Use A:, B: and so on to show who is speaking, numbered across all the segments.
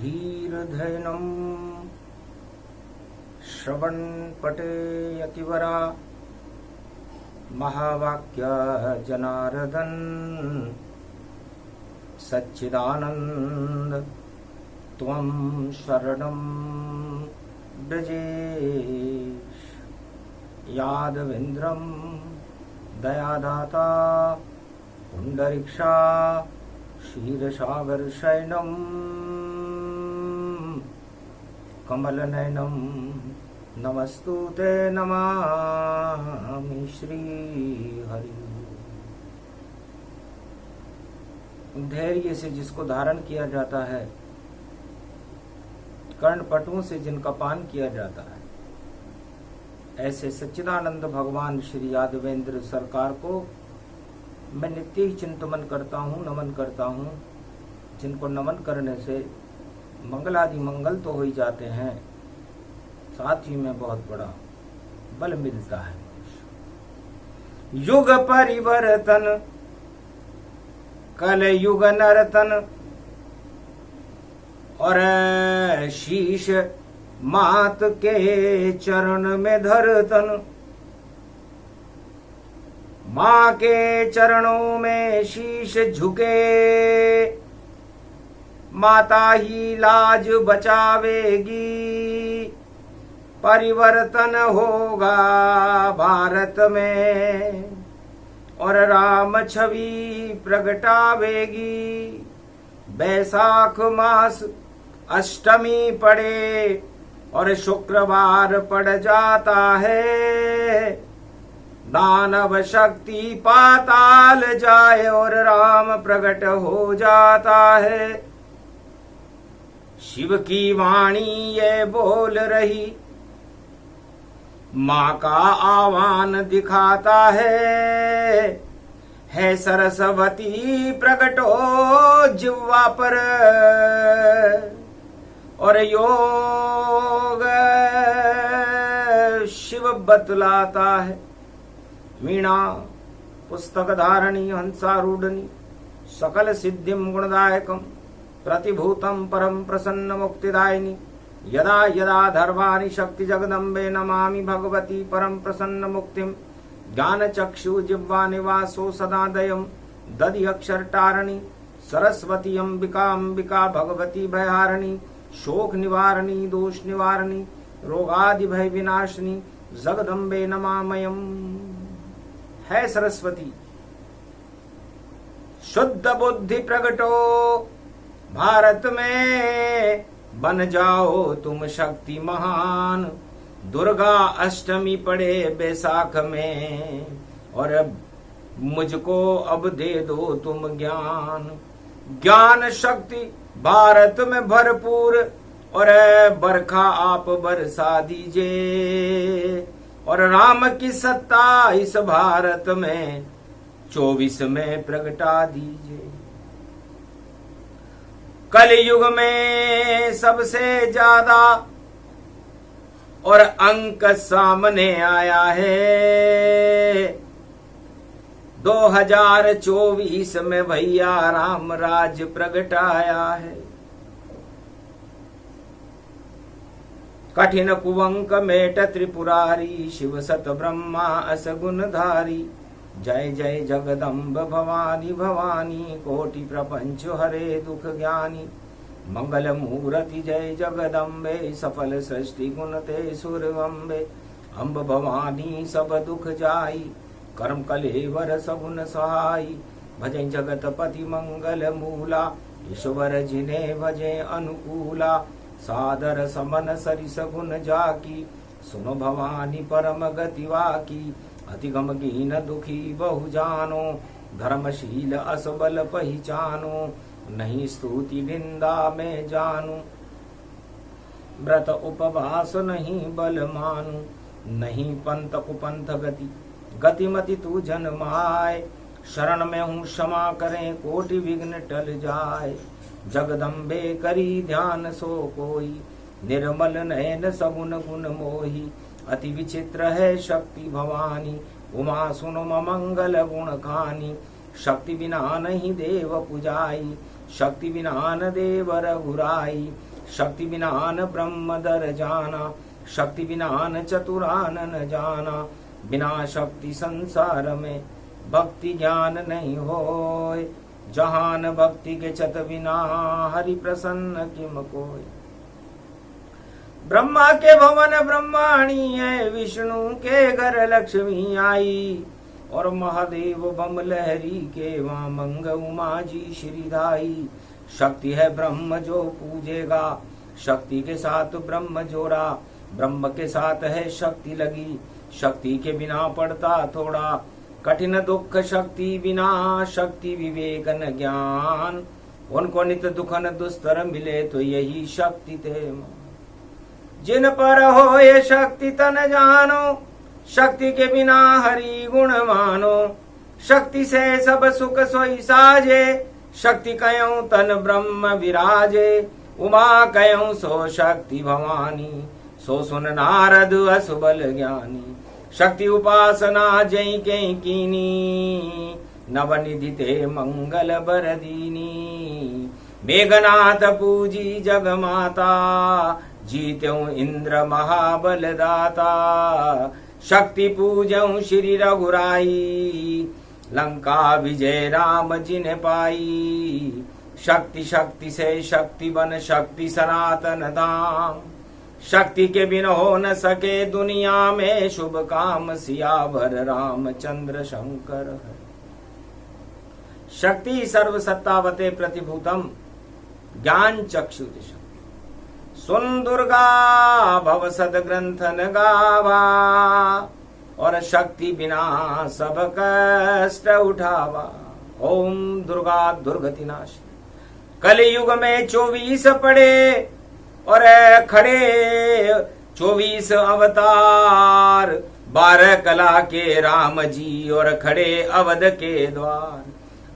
A: धीरधैनं श्रवणपटे यतिवरा महावाक्य जनार्दन सच्चिदानंद त्वं शरणं ब्रजेश यादवेन्द्रं दयादाता पुंडरीक्षा क्षीरसागरशयनं कमलनयनं नमस्तुते नमामि श्रीहरि। धैर्य से जिसको धारण किया जाता है, कर्णपटुओं से जिनका पान किया जाता है, ऐसे सच्चिदानंद भगवान श्री यादवेंद्र सरकार को मैं नित्य ही चिंतन करता हूँ, नमन करता हूँ। जिनको नमन करने से मंगलादि मंगल तो हो ही जाते हैं, साथ ही में बहुत बड़ा बल मिलता है। युग परिवर्तन कल युग नर्तन और शीश मात के चरण में धरतन, माँ के चरणों में शीश झुके, माता ही लाज बचावेगी। परिवर्तन होगा भारत में और राम छवि प्रगटावेगी। बैसाख मास अष्टमी पड़े और शुक्रवार पड़ जाता है, दानव शक्ति पाताल जाए और राम प्रकट हो जाता है। शिव की वाणी ये बोल रही, माँ का आह्वान दिखाता है सरस्वती प्रकटो जिह्वा पर और योग शिव बतलाता है। वीणा पुस्तक धारणी हंसारूढ़नी सकल सिद्धिम गुणदायकम प्रतिभूतम परम प्रसन्न मुक्तिदायिनी। यदा यदा धर्वाणि शक्ति जगदम्बे नमामि भगवती परम प्रसन्न मुक्तिम। ज्ञान चक्षु जिह्वा निवासो सदा दयम दधि अक्षर टारणी सरस्वती अंबिका अंबिका भगवती भयहारिणी। शोक निवारणी दोष निवारणी रोगादि भय विनाशिनी जगदम्बे नमामयम। है सरस्वती शुद्ध बुद्धि प्रगटो भारत में, बन जाओ तुम शक्ति महान। दुर्गा अष्टमी पड़े बैसाख में और मुझको अब दे दो तुम ज्ञान। ज्ञान शक्ति भारत में भरपूर और बरखा आप बरसा दीजिए और राम की सत्ता इस भारत में 24 में प्रगटा दीजिए। कलयुग में सबसे ज्यादा और अंक सामने आया है। 2024 में भैया राम राज प्रगटाया है। कठिन कुवंक मेट त्रिपुरारी शिव सत ब्रह्मा असगुणधारी। जय जय जगदम्ब भवानी भवानी कोटि प्रपंच हरे दुख ज्ञानी। मंगल मूर्ति जय जगदम्बे सफल सृष्टि गुण ते सुरवम्बे। अम्ब भवानी सब दुख जाई कर्म कलेवर सगुन सहाई। भजै जगतपति मंगल मूला ईश्वर जिने भजे अनुकूला। सादर समन सरिस गुण जाकी सुनो भवानी परम गति वाकी। अति गम कीन दुखी बहु जानो धर्मशील असबल पहिचानो। नहीं स्तुति निंदा में जानू व्रत उपवास नहीं बल मानू। नहीं पंथ कुपंथ गति गतिमति तू जन्माए। शरण में हूँ क्षमा करें कोटि विघ्न टल जाए। जगदम्बे करी ध्यान सो कोई निर्मल नयन सगुन गुण मोही। अति विचित्र है शक्ति भवानी उमा सुनो मंगल गुण खानी। शक्ति बिना नहीं देव पुजाई शक्ति बिना न देव रघुराई। शक्ति बिना न ब्रह्म दर जाना, शक्ति बिना न चतुरान न जाना। बिना शक्ति संसार में भक्ति ज्ञान नहीं होय, जहान भक्ति के चत बिना हरि प्रसन्न किम कोय। ब्रह्मा के भवन ब्रह्माणी है, विष्णु के घर लक्ष्मी आई, और महादेव बम लहरी के वहां मंग उमा जी श्रीदाई। शक्ति है ब्रह्म जो पूजेगा, शक्ति के साथ ब्रह्म जोड़ा, ब्रह्म के साथ है शक्ति लगी, शक्ति के बिना पड़ता थोड़ा कठिन दुख। शक्ति बिना शक्ति विवेक न ज्ञान, उनको नित दुख न दुस्तर मिले तो यही शक्ति ते। जिन पर हो ये शक्ति तन जानो, शक्ति के बिना हरि गुण मानो। शक्ति से सब सुख सोई साजे, शक्ति कयऊं तन ब्रह्म विराजे। उमा कयऊं सो शक्ति भवानी, सो सुन नारद असुबल ज्ञानी। शक्ति उपासना जय के कीनी, नवनिधि ते मंगल बरदीनी। मेघनाथ पूजी जग माता, जीत्यों इंद्र महाबल दाता। शक्ति पूजऊं श्री रघुराई, लंका विजय राम जिन पाई। शक्ति शक्ति से शक्ति बन शक्ति सनातन धाम, शक्ति के बिन हो न सके दुनिया में शुभ काम। सियावर रामचंद्र शंकर है। शक्ति सर्व सत्तावते प्रतिभूतम, ज्ञान चक्षु दिशा। सुन दुर्गा भव सद ग्रंथन गावा, और शक्ति बिना सब कष्ट उठावा। ओम दुर्गा दुर्गति नाश। कलयुग में 24 पड़े और खड़े 24 अवतार। 12 कला के राम जी और खड़े अवध के द्वार।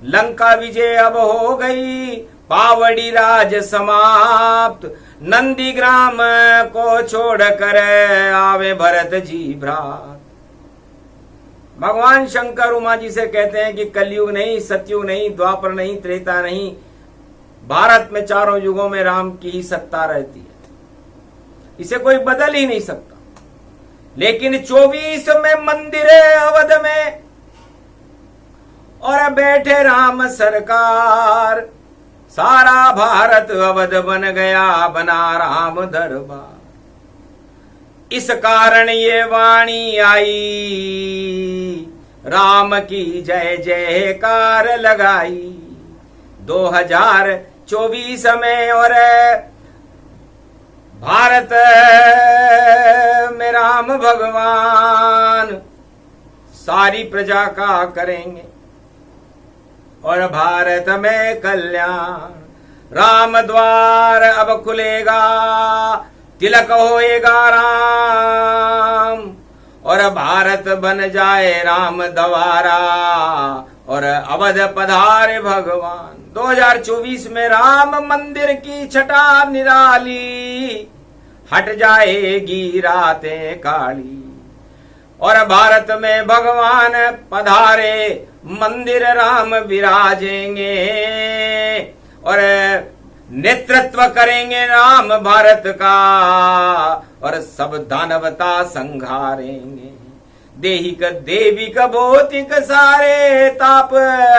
A: लंका विजय अब हो गई, पावड़ी राज समाप्त। नंदीग्राम को छोड़कर आवे भरत जी भ्रात। भगवान शंकर उमा जी से कहते हैं कि कलयुग नहीं, सतयुग नहीं, द्वापर नहीं, त्रेता नहीं, भारत में चारों युगों में राम की ही सत्ता रहती है, इसे कोई बदल ही नहीं सकता। लेकिन 24 में मंदिर अवध में और बैठे राम सरकार। सारा भारत अवध बन गया, बना राम दरबार। इस कारण ये वाणी आई, राम की जय जयकार लगाई। 2024 में और भारत में राम भगवान सारी प्रजा का करेंगे और भारत में कल्याण। राम द्वार अब खुलेगा, तिलक होएगा राम, और भारत बन जाए राम द्वारा, और अवध पधारे भगवान। 2024 में राम मंदिर की छटा निराली, हट जाएगी रातें काली, और भारत में भगवान पधारे, मंदिर राम विराजेंगे, और नेतृत्व करेंगे राम भारत का, और सब दानवता संघारेंगे। देहिक देविक भौतिक सारे ताप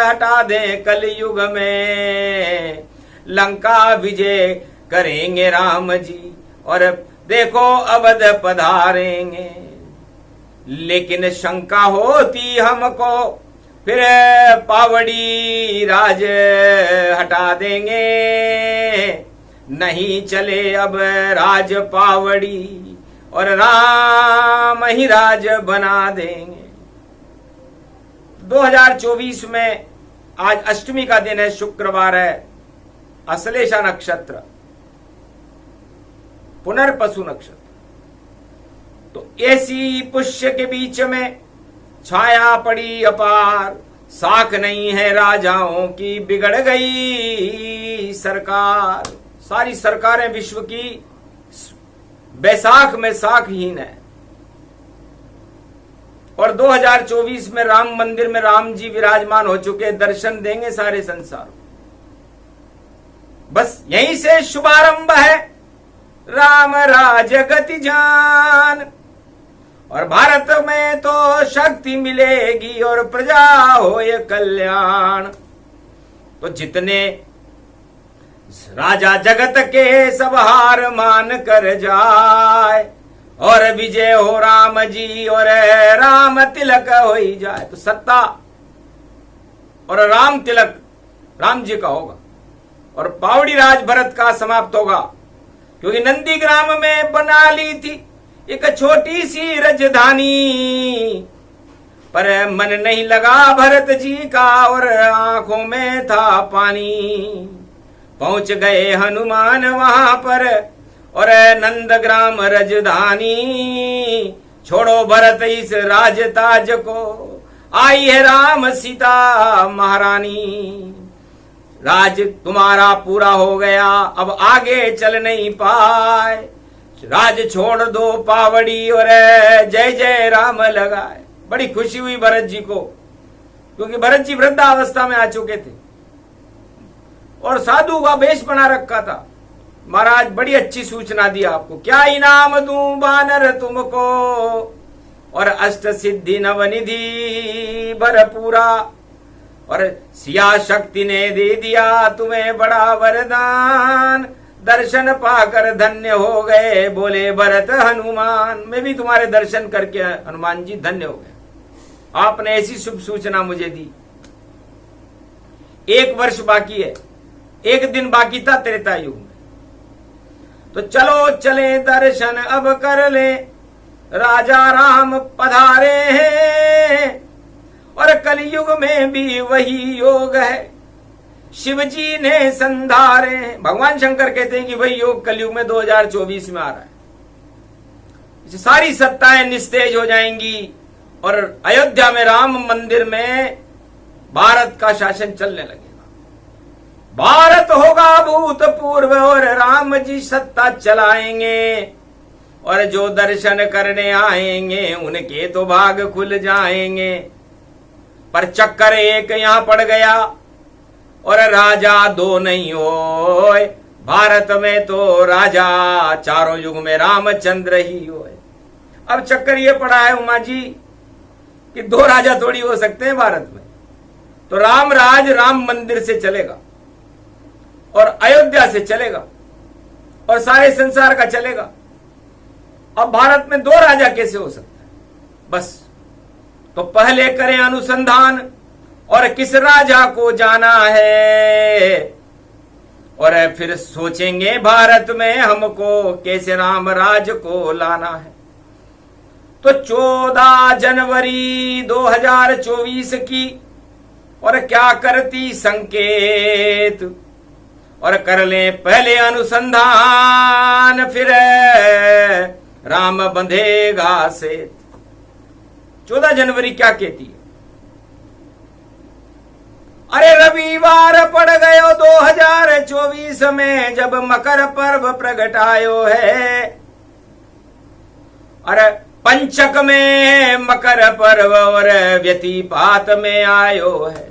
A: हटा दे कलयुग में, लंका विजय करेंगे राम जी, और देखो अवध पधारेंगे। लेकिन शंका होती हमको, फिर पावड़ी राज हटा देंगे, नहीं चले अब राज पावड़ी, और राम ही राज बना देंगे। 2024 में आज अष्टमी का दिन है, शुक्रवार है, अश्लेषा नक्षत्र, पुनर्पसु नक्षत्र। तो ऐसी पुष्य के बीच में छाया पड़ी अपार, साख नहीं है राजाओं की, बिगड़ गई सरकार। सारी सरकारें विश्व की बैसाख में साखहीन है। और 2024 में राम मंदिर में राम जी विराजमान हो चुके, दर्शन देंगे सारे संसार। बस यहीं से शुभारंभ है राम राज गति जान। और भारत में तो शक्ति मिलेगी और प्रजा होए कल्याण। तो जितने राजा जगत के सब हार मान कर जाए, और विजय हो राम जी और राम तिलक हो ही जाए। तो सत्ता और राम तिलक राम जी का होगा और पावड़ी राज भरत का समाप्त होगा, क्योंकि नंदीग्राम में बना ली थी एक छोटी सी राजधानी, पर मन नहीं लगा भरत जी का और आंखों में था पानी। पहुंच गए हनुमान वहां पर और नंदग्राम राजधानी, छोड़ो भरत इस राजताज को, आई है राम सीता महारानी। राज तुम्हारा पूरा हो गया, अब आगे चल नहीं पाए, राज छोड़ दो पावड़ी और जय जय राम लगाए। बड़ी खुशी हुई भरत जी को, क्योंकि भरत जी वृद्धावस्था में आ चुके थे और साधु का वेश बना रखा था। महाराज बड़ी अच्छी सूचना दी आपको, क्या इनाम दूं बानर तुमको, और अष्ट सिद्धि नवनिधि भरपूरा, और सिया शक्ति ने दे दिया तुम्हें बड़ा वरदान, दर्शन पाकर धन्य हो गए बोले भरत हनुमान। मैं भी तुम्हारे दर्शन करके हनुमान जी धन्य हो गए, आपने ऐसी शुभ सूचना मुझे दी। 1 वर्ष बाकी है, 1 दिन बाकी था त्रेता युग में। तो चलो चले दर्शन अब कर ले, राजा राम पधारे हैं, और कलयुग में भी वही योग है शिव जी ने संधारे। भगवान शंकर कहते हैं कि वही योग कलयुग में 2024 में आ रहा है। सारी सत्ताएं निस्तेज हो जाएंगी और अयोध्या में राम मंदिर में भारत का शासन चलने लगेगा। भारत होगा भूतपूर्व और राम जी सत्ता चलाएंगे, और जो दर्शन करने आएंगे उनके तो भाग खुल जाएंगे। पर चक्कर एक यहां पड़ गया और राजा 2 नहीं होए, भारत में तो राजा चारों युग में रामचंद्र ही होए। अब चक्कर ये पड़ा है उमा जी कि 2 राजा थोड़ी हो सकते हैं भारत में, तो राम राज राम मंदिर से चलेगा और अयोध्या से चलेगा और सारे संसार का चलेगा। अब भारत में 2 राजा कैसे हो सकते हैं? बस तो पहले करें अनुसंधान और किस राजा को जाना है, और फिर सोचेंगे भारत में हमको कैसे राम राज को लाना है। तो 14 जनवरी 2024 की और क्या करती संकेत, और कर ले पहले अनुसंधान फिर राम बंधेगा सेत। 14 जनवरी क्या कहती है? अरे रविवार पड़ गयो 2024 में, जब मकर पर्व प्रगटायो है। अरे पंचक में मकर पर्व और व्यतिपात में आयो है,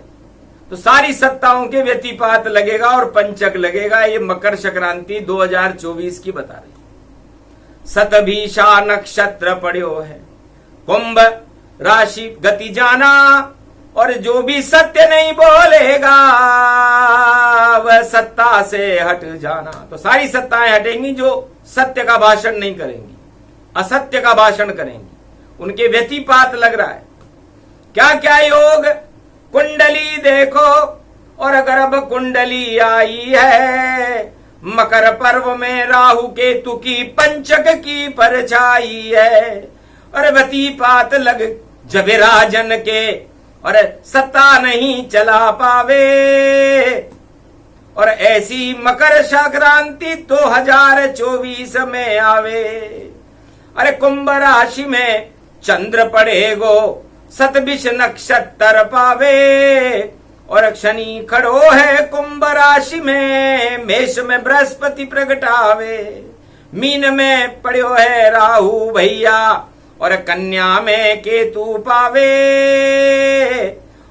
A: तो सारी सत्ताओं के व्यतिपात लगेगा और पंचक लगेगा। ये मकर संक्रांति 2024 की बता रही। सतभीषा नक्षत्र पड़ो है, कुंभ राशि गति जाना, और जो भी सत्य नहीं बोलेगा वह सत्ता से हट जाना। तो सारी सत्ताएं हटेंगी जो सत्य का भाषण नहीं करेंगी, असत्य का भाषण करेंगी, उनके व्यतिपात लग रहा है। क्या क्या योग, कुंडली देखो और गर्भ कुंडली आई है, मकर पर्व में राहु केतु की पंचक की परछाई है, और व्यतिपात लग जब राजन के और सत्ता नहीं चला पावे, और ऐसी मकर संक्रांति 2024 में आवे। अरे कुंभ राशि में चंद्र पड़ेगो, सतभिष नक्षत्र पावे, और शनि खड़ो है कुंभ राशि में, मेष में बृहस्पति प्रगटावे, मीन में पड़ो है राहु भैया, और कन्या में केतु पावे,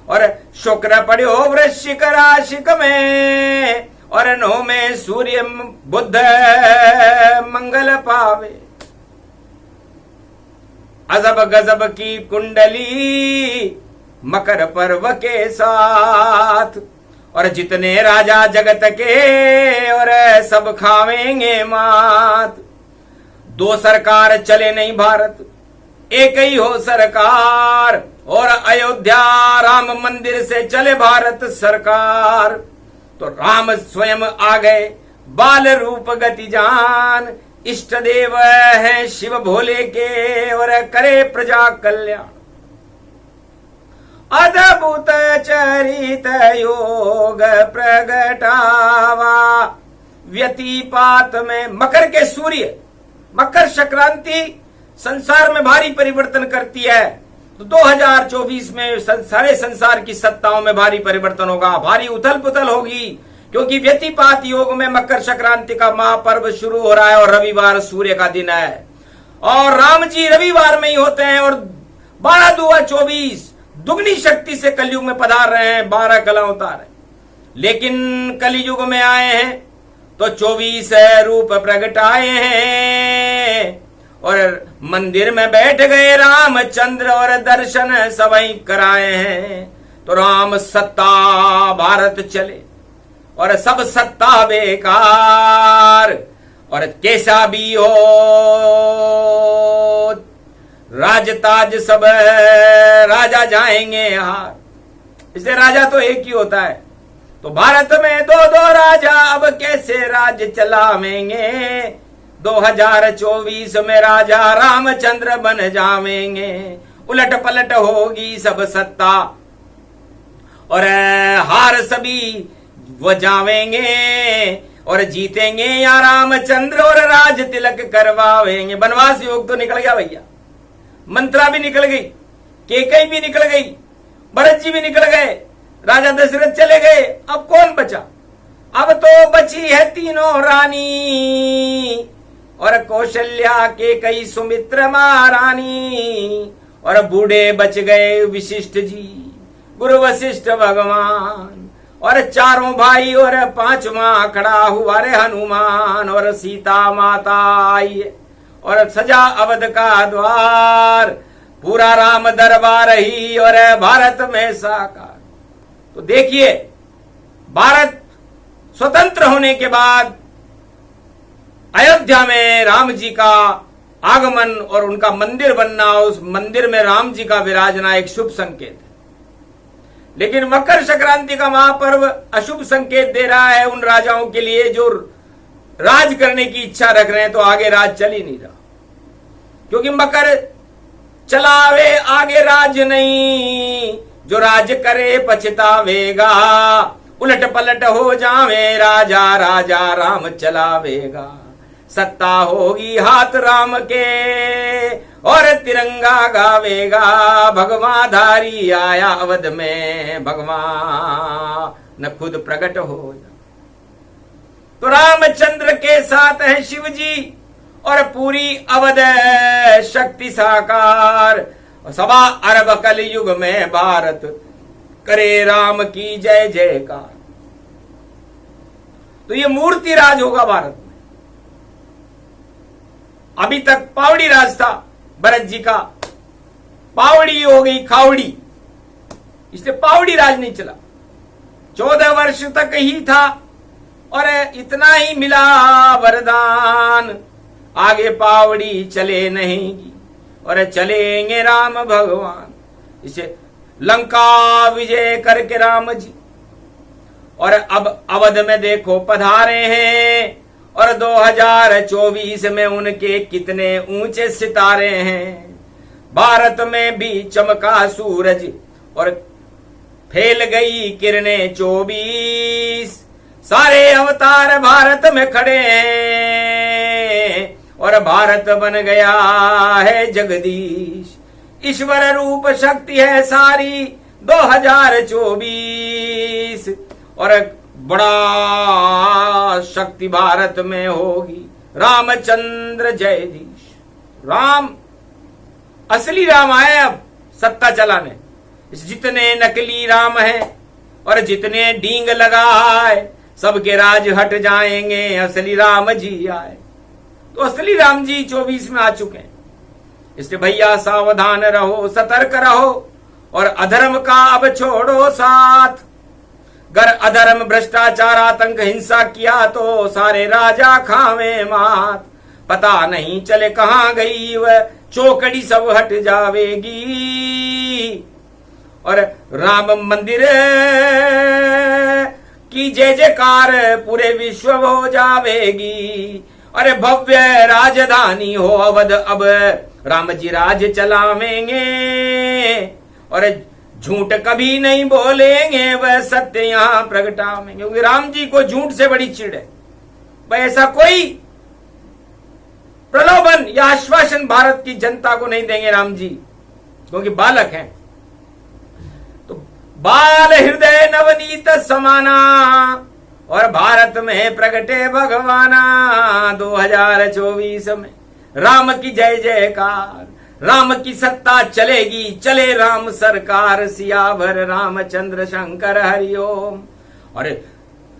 A: और शुक्र पड़ो वृश्चिक राशि में, और 9 में सूर्य बुध मंगल पावे। अजब गजब की कुंडली मकर पर्व के साथ, और जितने राजा जगत के और सब खावेंगे मात। 2 सरकार चले नहीं भारत, एक ही हो सरकार, और अयोध्या राम मंदिर से चले भारत सरकार। तो राम स्वयं आ गए बाल रूप गति जान, इष्ट देव है शिव भोले के और करे प्रजा कल्याण। अद्भुत चरित योग प्रगटावा, व्यतिपात में मकर के सूर्य, मकर संक्रांति संसार में भारी परिवर्तन करती है। तो 2024 में सारे संसार की सत्ताओं में भारी परिवर्तन होगा, भारी उथल पुथल होगी, क्योंकि व्यतिपात योग में मकर संक्रांति का महापर्व शुरू हो रहा है और रविवार सूर्य का दिन है, और राम जी रविवार में ही होते हैं, और 12/2/24 दुगनी शक्ति से कलयुग में पधार रहे हैं, 12 कला उतार है। लेकिन कलयुग में आए हैं तो 24 रूप प्रगटाए हैं, और मंदिर में बैठ गए रामचंद्र और दर्शन सभी कराए हैं। तो राम सत्ता भारत चले और सब सत्ता बेकार, और कैसा भी हो राजताज सब राजा जाएंगे हार। इसलिए राजा तो एक ही होता है। तो भारत में 2-2 राजा अब कैसे राज्य चलावेंगे, 2024 में राजा रामचंद्र बन जावेंगे। उलट पलट होगी सब सत्ता और हार सभी वो जावेंगे, और जीतेंगे या रामचंद्र और राज तिलक करवावेंगे। वनवास योग तो निकल गया भैया, मंत्रा भी निकल गई, केकई भी निकल गई, भरत जी भी निकल गए, राजा दशरथ चले गए। अब कौन बचा? अब तो बची है तीनों रानी, और कौशल्या केकई सुमित्रा महारानी, और बूढ़े बच गए वशिष्ठ जी गुरु वशिष्ठ भगवान, और चारों भाई और 5वां खड़ा हुआ रे हनुमान, और सीता माता आई और सजा अवध का द्वार, पूरा राम दरबार ही और भारत में साकार। तो देखिए, भारत स्वतंत्र होने के बाद अयोध्या में राम जी का आगमन और उनका मंदिर बनना, उस मंदिर में राम जी का विराजना एक शुभ संकेत है। लेकिन मकर संक्रांति का महापर्व अशुभ संकेत दे रहा है उन राजाओं के लिए जो राज करने की इच्छा रख रहे हैं। तो आगे राज चल ही नहीं रहा, क्योंकि मकर चलावे आगे राज नहीं, जो राज करे पछतावेगा, उलट पलट हो जावे राजा राजा राम चलावेगा। सत्ता होगी हाथ राम के और तिरंगा गावेगा, भगवान धारी आया अवध में, भगवान न खुद प्रकट हो जा। तो रामचंद्र के साथ है शिव जी और पूरी अवध शक्ति साकार, 1.25 अरब कलयुग में भारत करे राम की जय जयकार। तो ये मूर्ति राज होगा भारत में। अभी तक पावड़ी राज था भरत जी का, पावड़ी हो गई खावड़ी, इसलिए पावड़ी राज नहीं चला। 14 वर्ष तक ही था और इतना ही मिला वरदान, आगे पावड़ी चले नहीं और चलेंगे राम भगवान। इसे लंका विजय करके राम जी और अब अवध में देखो पधारे हैं, और 2024 में उनके कितने ऊंचे सितारे हैं। भारत में भी चमका सूरज और फैल गई किरणें 24, सारे अवतार भारत में खड़े हैं और भारत बन गया है जगदीश। ईश्वर रूप शक्ति है सारी 2024, और बड़ा शक्ति भारत में होगी। रामचंद्र जयदीश। राम असली राम आए अब सत्ता चलाने। जितने नकली राम हैं और जितने डींग लगाए सबके राज हट जाएंगे, असली राम जी आए। तो असली राम जी 24 में आ चुके हैं। इसलिए भैया सावधान रहो, सतर्क रहो और अधर्म का अब छोड़ो साथ। अगर अधर्म भ्रष्टाचार आतंक हिंसा किया तो सारे राजा खावे मात। पता नहीं चले कहां गई वह चौकड़ी, सब हट जावेगी और राम मंदिर की जय जयकार पूरे विश्व हो जावेगी। अरे भव्य राजधानी हो अवध, अब राम जी राज चलावेंगे और झूठ कभी नहीं बोलेंगे, वह सत्य यहां प्रगटावेंगे। क्योंकि राम जी को झूठ से बड़ी चिढ़ है। भाई ऐसा कोई प्रलोभन या आश्वासन भारत की जनता को नहीं देंगे राम जी, क्योंकि बालक हैं। तो बाल हृदय नवनीत समाना और भारत में प्रगटे भगवाना। 2024 में राम की जय जयकार, राम की सत्ता चलेगी, चले राम सरकार, सियावर रामचंद्र शंकर हरिओम। और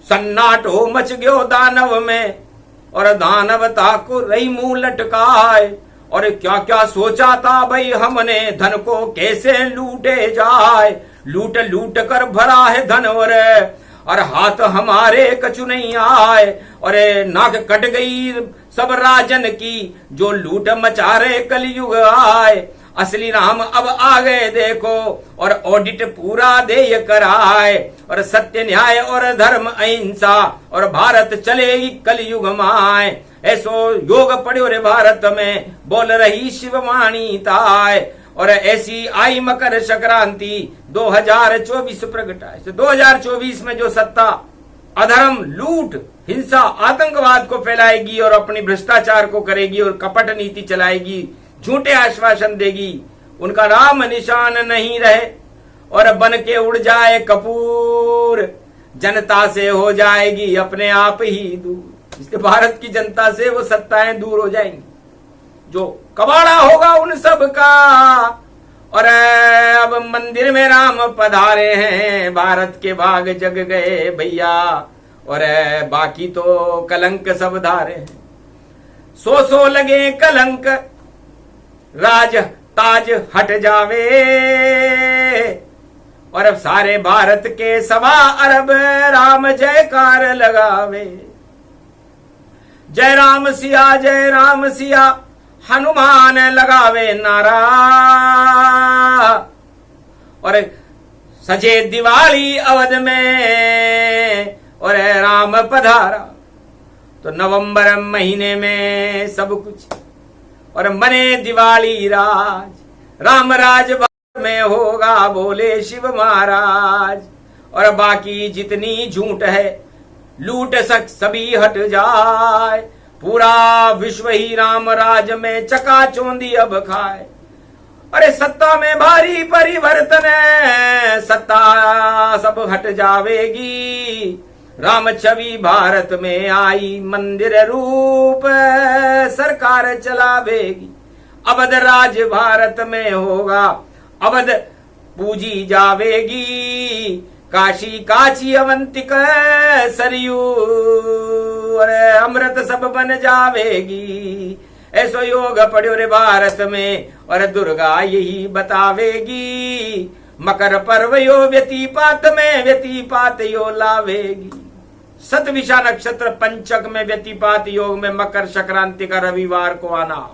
A: सन्नाटो मच गयो दानव में और दानव ताको रही मुंह लटकाए। और क्या क्या सोचा था भाई हमने, धन को कैसे लूटे जाए। लूट लूट कर भरा है धन और हाथ हमारे कछु नहीं आए। और नाक कट गई सब राजन की, जो लूट मचा रहे कलयुग आए। असली राम अब आ गए देखो और ऑडिट पूरा देय कराए। और सत्य न्याय और धर्म अहिंसा और भारत चलेगी कलयुग माए। ऐसो योग पड़ो रे भारत में, बोल रही शिववाणी ताय। और ऐसी आई मकर संक्रांति 2024 प्रगटाए। 2024 में जो सत्ता अधर्म, लूट, हिंसा, आतंकवाद को फैलाएगी और अपनी भ्रष्टाचार को करेगी और कपट नीति चलाएगी, झूठे आश्वासन देगी, उनका नाम निशान नहीं रहे और बन के उड़ जाए कपूर। जनता से हो जाएगी अपने आप ही दूर। इसलिए भारत की जनता से वो सत्ताएं दूर हो जाएंगी। जो कबाड़ा होगा उन सब का। और अब मंदिर में राम पधारे हैं, भारत के भाग जग गए भैया। और बाकी तो कलंक सब धारे हैं। सो लगे कलंक, राज ताज हट जावे। और अब सारे भारत के 1.25 अरब राम जयकार लगावे। जय राम सिया, जय राम सिया, हनुमान लगावे नारा। और सजे दिवाली अवध में और राम पधारा। तो नवंबर महीने में सब कुछ और मने दिवाली राज, राम राज में होगा बोले शिव महाराज। और बाकी जितनी झूठ है लूट सभी हट जाए। पूरा विश्व ही राम राज में चकाचौंधी अब खाए। अरे सत्ता में भारी परिवर्तन है, सत्ता सब हट जावेगी। राम छवि भारत में आई, मंदिर रूप सरकार चलावेगी। अवध राज भारत में होगा, अवध पूजी जावेगी। काशी काची अवंतिक सरयू अमृत सब बन जावेगी। ऐसो योग पड़ो रे भारत में और दुर्गा यही बतावेगी। मकर पर्व यो व्यतिपात में व्यतिपात यो लावेगी। सतविशा नक्षत्र पंचक में व्यतिपात योग में मकर संक्रांति का रविवार को आना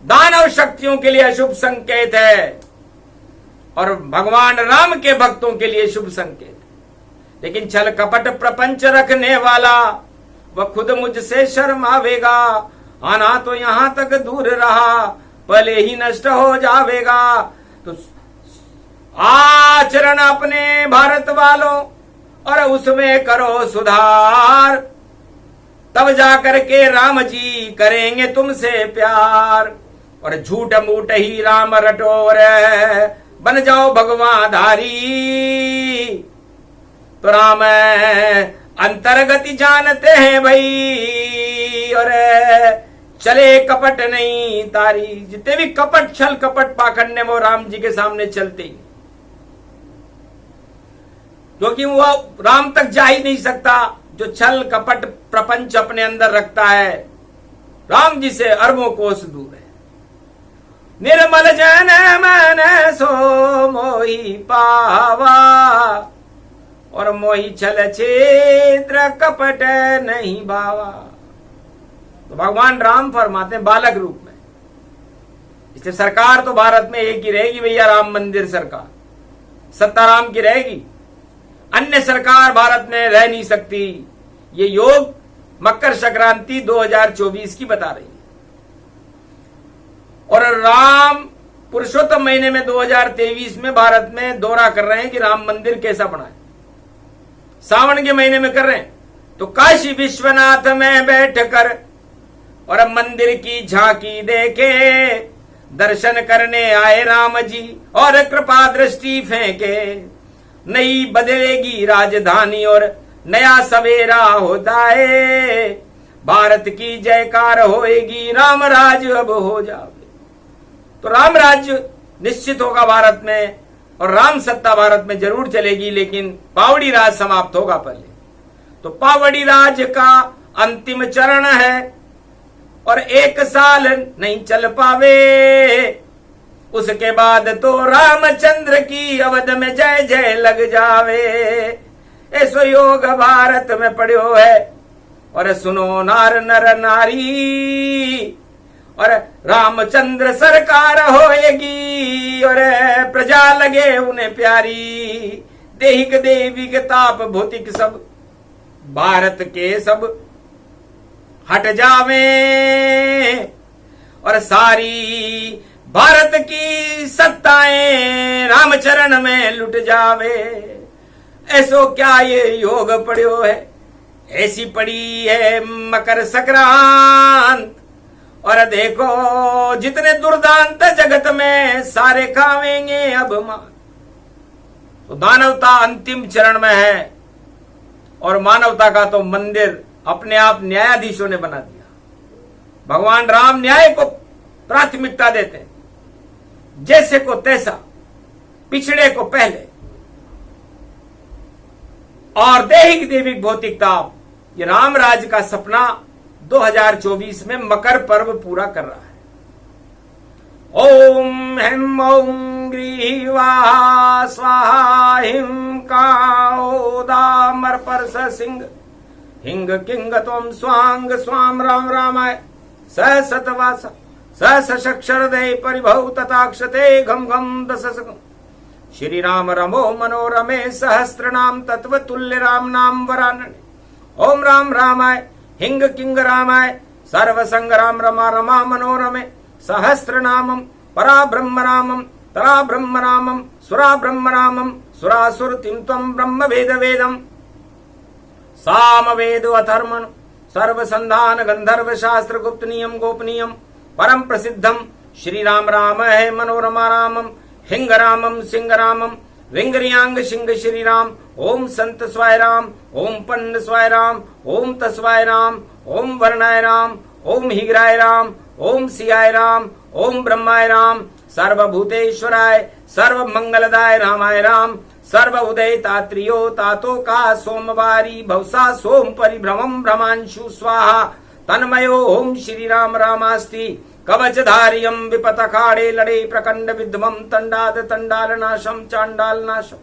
A: दानव शक्तियों के लिए अशुभ संकेत है और भगवान राम के भक्तों के लिए शुभ संकेत। लेकिन छल कपट प्रपंच रखने वाला वह खुद मुझसे शर्मावेगा। आना तो यहां तक दूर रहा, पहले ही नष्ट हो जावेगा। तो आचरण अपने भारत वालों और उसमें करो सुधार, तब जाकर के राम जी करेंगे तुमसे प्यार। और झूठ मूठ ही राम रटोर बन जाओ भगवाधारी। तो राम अंतर्गति जानते हैं भाई और चले कपट नहीं तारी। जितने भी कपट छल कपट पाखंड वो राम जी के सामने चलते ही। क्योंकि वो राम तक जा ही नहीं सकता जो छल कपट प्रपंच अपने अंदर रखता है। राम जी से अरबों कोस दूर है। निर्मल जन मन सो मोहि पावा, और मोहि छल छेत्र कपट नहीं भावा। तो भगवान राम फरमाते हैं बालक रूप में। इसलिए सरकार तो भारत में एक ही रहेगी भैया, राम मंदिर सरकार, सत्ता राम की रहेगी। अन्य सरकार भारत में रह नहीं सकती। ये योग मकर संक्रांति 2024 की बता रही है। और राम पुरुषोत्तम महीने में 2023 में भारत में दौरा कर रहे हैं कि राम मंदिर कैसा बना है। सावन के महीने में कर रहे हैं। तो काशी विश्वनाथ में बैठकर और मंदिर की झांकी देखे, दर्शन करने आए राम जी और कृपा दृष्टि फेंके। नई बदलेगी राजधानी और नया सवेरा होता है। भारत की जयकार होएगी, राम राज अब हो जावे। तो राम राज्य निश्चित होगा भारत में, और राम सत्ता भारत में जरूर चलेगी, लेकिन पावड़ी राज समाप्त होगा पहले। तो पावड़ी राज का अंतिम चरण है और 1 साल नहीं चल पावे। उसके बाद तो रामचंद्र की अवध में जय जय लग जावे। ऐसो योग भारत में पड़ो है। और सुनो नार नर नारी, और रामचंद्र सरकार होएगी, और प्रजा लगे उन्हें प्यारी। देहिक देविक ताप भौतिक सब भारत के सब हट जावे, और सारी भारत की सत्ताएं रामचरण में लुट जावे। ऐसो क्या ये योग पड़ो है, ऐसी पड़ी है मकर संक्रांत। और देखो जितने दुर्दांत जगत में सारे खावेंगे अब मान। तो दानवता अंतिम चरण में है, और मानवता का तो मंदिर अपने आप न्यायाधीशों ने बना दिया। भगवान राम न्याय को प्राथमिकता देते हैं, जैसे को तैसा, पिछड़े को पहले, और दैहिक देविक भौतिकता। ये राम राज का सपना 2024 में मकर पर्व पूरा कर रहा है। ओम हेम ओम ग्रीवा स्वाहा हिम काओदामर परस सिंह हिंग किंग तोम स्वांग स्वाम राम रामाय स सतवास स सक्षर दे परिभव तथाक्षते घम घम दशसगम। श्री राम रमो मनोरमे सहस्त्र नाम तत्व तुल्य राम नाम वरानने। ओम राम रामाय हिंग किंग रामाय सर्व संग राम रमा रमा मनोरमे सहस्त्र नामम परा ब्रह्म रामम तरा ब्रह्म रामम सुरा ब्रह्म रामम सुरासुर तिम त्वम ब्रह्म वेद वेदम। साम वेद अथर्मण सर्व संधान गंधर्व शास्त्र गुप्त नियम गोपनीयम परम प्रसिद्धम। श्री राम राम है मनोरमा रामम हिंग रामम सिंह रामम रिंगरियांग सिंह श्री राम। ओम संत स्वाय राम ओम पंड स्वाय राम ओम तस्वाय राम ओम वर्णाय राम ओम हिग्राय राम ओम सियाय राम ओम ब्रह्माय राम सर्वभूतेश्वराय सर्व मंगलदाय रामाय राम। सर्व उदय तात्रियो तातो का सोमवारी भवसा सोम परिभ्रमम भ्रमांशु स्वाहा तन्मयो ओम श्री राम रामास्ति। कवचधारियम विपत अखाड़े लड़े प्रकंड विध्वम तंडाद तंडालनाशम चांडालनाशम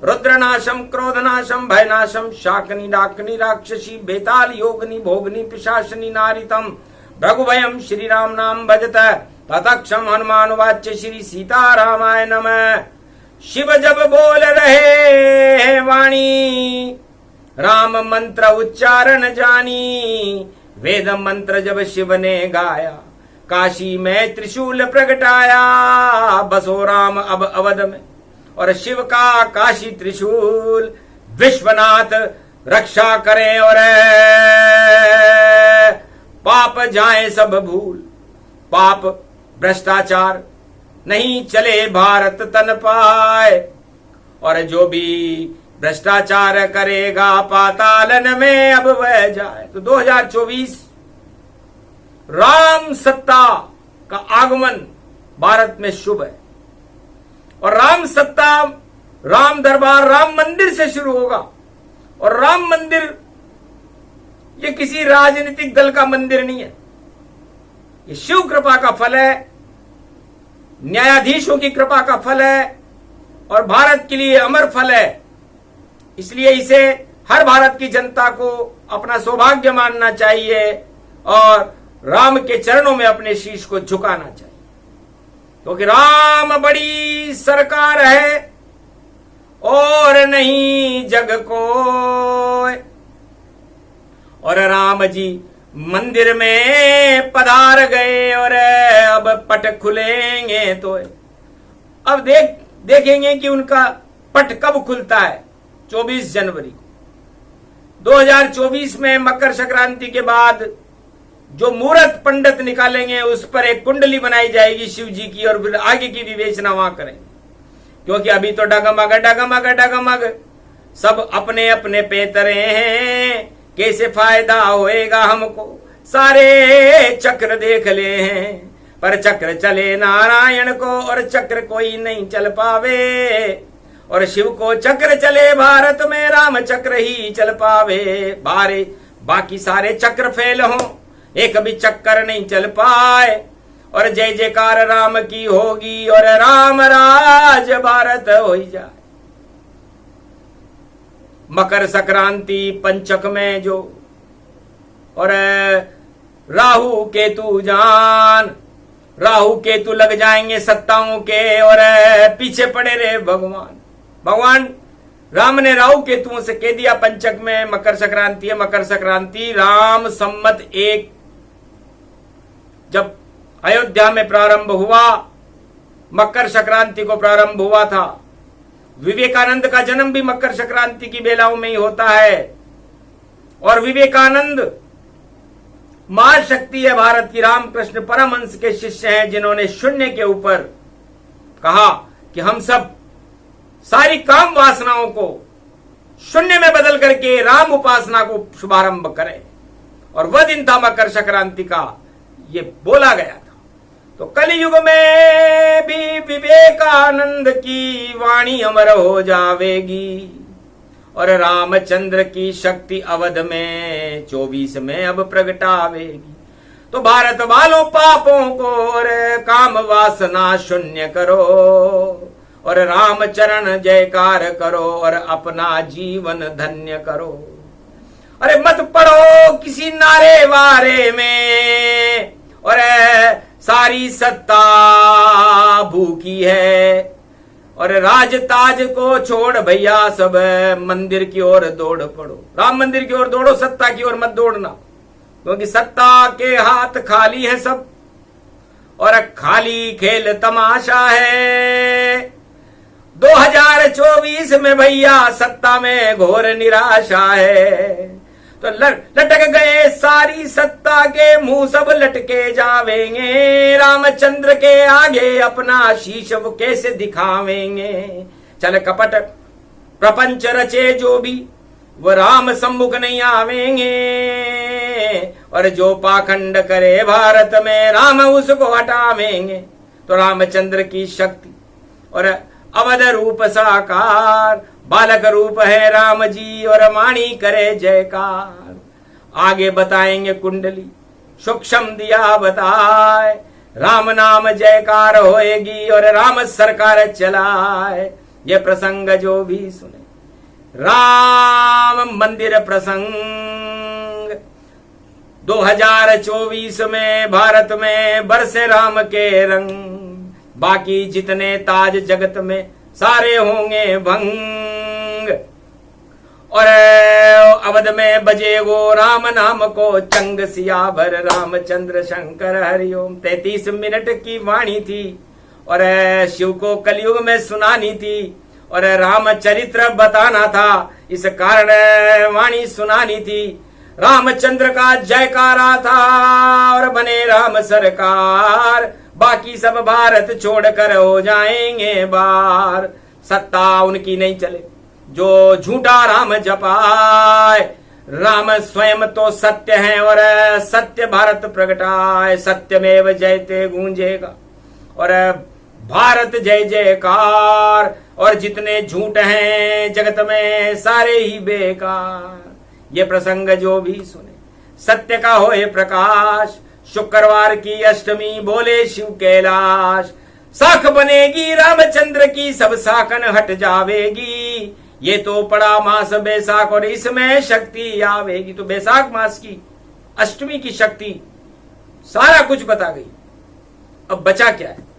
A: रुद्रनाशम क्रोधनाशम भयनाशम शाकनी डाकनी राक्षसी बेताल योगनी भोगनी पिशाचनी नारितम भृगुभयम श्री राम नाम भजत ततक्षम हनुमान वाच्य श्री सीता रामाय नमः। शिव जब बोल रहे वाणी राम मंत्र उच्चारण जानी। वेद मंत्र जब शिव ने गाया काशी में त्रिशूल प्रगटाया। बसो राम अब अवध में और शिव का काशी त्रिशूल। विश्वनाथ रक्षा करें और पाप जाए सब भूल। पाप भ्रष्टाचार नहीं चले भारत तन पाए। और जो भी भ्रष्टाचार करेगा पातालन में अब वह जाए। तो 2024 राम सत्ता का आगमन भारत में शुभ है। और राम सत्ता राम दरबार राम मंदिर से शुरू होगा। और राम मंदिर ये किसी राजनीतिक दल का मंदिर नहीं है, ये शिव कृपा का फल है, न्यायाधीशों की कृपा का फल है और भारत के लिए अमर फल है। इसलिए इसे हर भारत की जनता को अपना सौभाग्य मानना चाहिए और राम के चरणों में अपने शीश को झुकाना चाहिए, क्योंकि राम बड़ी सरकार है और नहीं जग को। और राम जी मंदिर में पधार गए और अब पट खुलेंगे तो अब देखेंगे कि उनका पट कब खुलता है। 24 जनवरी को 2024 में मकर संक्रांति के बाद जो मुहूर्त पंडित निकालेंगे उस पर एक कुंडली बनाई जाएगी शिव जी की और फिर आगे की विवेचना वहां करेंगे, क्योंकि अभी तो डगमग डगमग डगमग सब अपने अपने पेतरे हैं, कैसे फायदा होएगा हमको, सारे चक्र देख ले हैं पर चक्र चले नारायण को और चक्र कोई नहीं चल पावे। और शिव को चक्र चले भारत में राम चक्र ही चल पावे। बाकी सारे चक्र फेल हों, एक भी चक्कर नहीं चल पाए। और जय जयकार राम की होगी और राम राज भारत हो जाए। मकर संक्रांति पंचक में जो और राहु केतु जान, राहु केतु लग जाएंगे सत्ताओं के और पीछे पड़े रहे भगवान राम ने राहु केतुओं से कह दिया पंचक में मकर संक्रांति है। मकर संक्रांति राम संमत 1 जब अयोध्या में प्रारंभ हुआ, मकर संक्रांति को प्रारंभ हुआ था। विवेकानंद का जन्म भी मकर संक्रांति की बेलाओं में ही होता है। और विवेकानंद महाशक्ति है भारत की, रामकृष्ण परमहंस के शिष्य हैं, जिन्होंने शून्य के ऊपर कहा कि हम सब सारी काम वासनाओं को शून्य में बदल करके राम उपासना को शुभारंभ करें। और वह दिन था मकर संक्रांति का, ये बोला गया था। तो कलयुग में भी विवेकानंद की वाणी अमर हो जावेगी और रामचंद्र की शक्ति अवध में 24 में अब प्रगटावेगी। तो भारत वालों पापों को और काम वासना शून्य करो और राम चरण जयकार करो और अपना जीवन धन्य करो। अरे मत पड़ो किसी नारे वारे में और सारी सत्ता भूखी है। और राज ताज को छोड़ भैया सब मंदिर की ओर दौड़ पड़ो। राम मंदिर की ओर दौड़ो, सत्ता की ओर मत दौड़ना, क्योंकि सत्ता के हाथ खाली है सब और खाली खेल तमाशा है। 2024 में भैया सत्ता में घोर निराशा है। तो लटक गए सारी सत्ता के मुंह सब लटके जावेंगे। रामचंद्र के आगे अपना शीश वो कैसे दिखावेंगे। चल कपट प्रपंच रचे जो भी वो राम सम्मुख नहीं आवेंगे। और जो पाखंड करे भारत में राम उसको हटावेंगे। तो रामचंद्र की शक्ति और अवध रूप साकार, बालक रूप है राम जी और वाणी करे जयकार। आगे बताएंगे कुंडली सूक्ष्म दिया बताए, राम नाम जयकार होएगी और राम सरकार चलाए। ये प्रसंग जो भी सुने राम मंदिर प्रसंग 2024 में भारत में बरसे राम के रंग। बाकी जितने ताज जगत में सारे होंगे भंग। और अवध में बजे वो राम नाम को चंग, सियावर रामचंद्र शंकर हरिओम। 33 मिनट की वाणी थी और शिव को कलयुग में सुनानी थी और राम चरित्र बताना था, इस कारण वाणी सुनानी थी। रामचंद्र का जयकारा था और बने राम सरकार। बाकी सब भारत छोड़कर हो जाएंगे बार। सत्ता उनकी नहीं चले जो झूठा राम जपाए। राम स्वयं तो सत्य है और सत्य भारत प्रगटाए। सत्यमेव जयते गूंजेगा और भारत जय जयकार। और जितने झूठ हैं जगत में सारे ही बेकार। ये प्रसंग जो भी सुने सत्य का होए प्रकाश। शुक्रवार की अष्टमी बोले शिव कैलाश। साख बनेगी रामचंद्र की सब साकन हट जावेगी। ये तो पड़ा मास बैसाख और इसमें शक्ति आवेगी। तो बैसाख मास की अष्टमी की शक्ति सारा कुछ बता गई। अब बचा क्या है?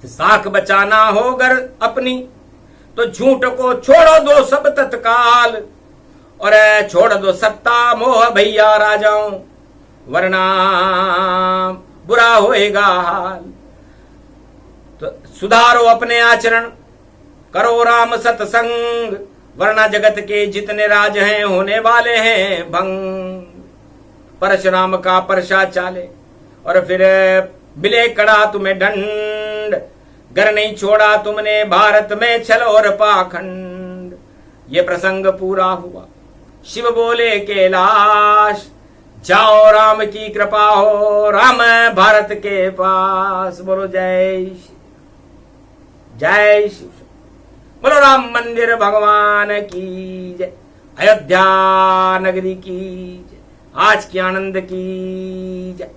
A: साख बचाना हो गर अपनी तो झूठ को छोड़ो दो सब तत्काल। और छोड़ दो सत्ता मोह भैया राजाओं, वरना बुरा होएगा हाल। तो सुधारो अपने आचरण, करो राम सत्संग, वरना जगत के जितने राज हैं होने वाले हैं भंग। परशुराम का परशा चाले और फिर बिले कड़ा तुम्हें दंड। घर नहीं छोड़ा तुमने भारत में छल और पाखंड। ये प्रसंग पूरा हुआ। शिव बोले कैलाश, जाओ राम की कृपा हो, राम भारत के पास। बोलो जय श्री, जय शिव। बोलो राम मंदिर भगवान की जय, अयोध्या नगरी की जय, आज की आनंद की जय।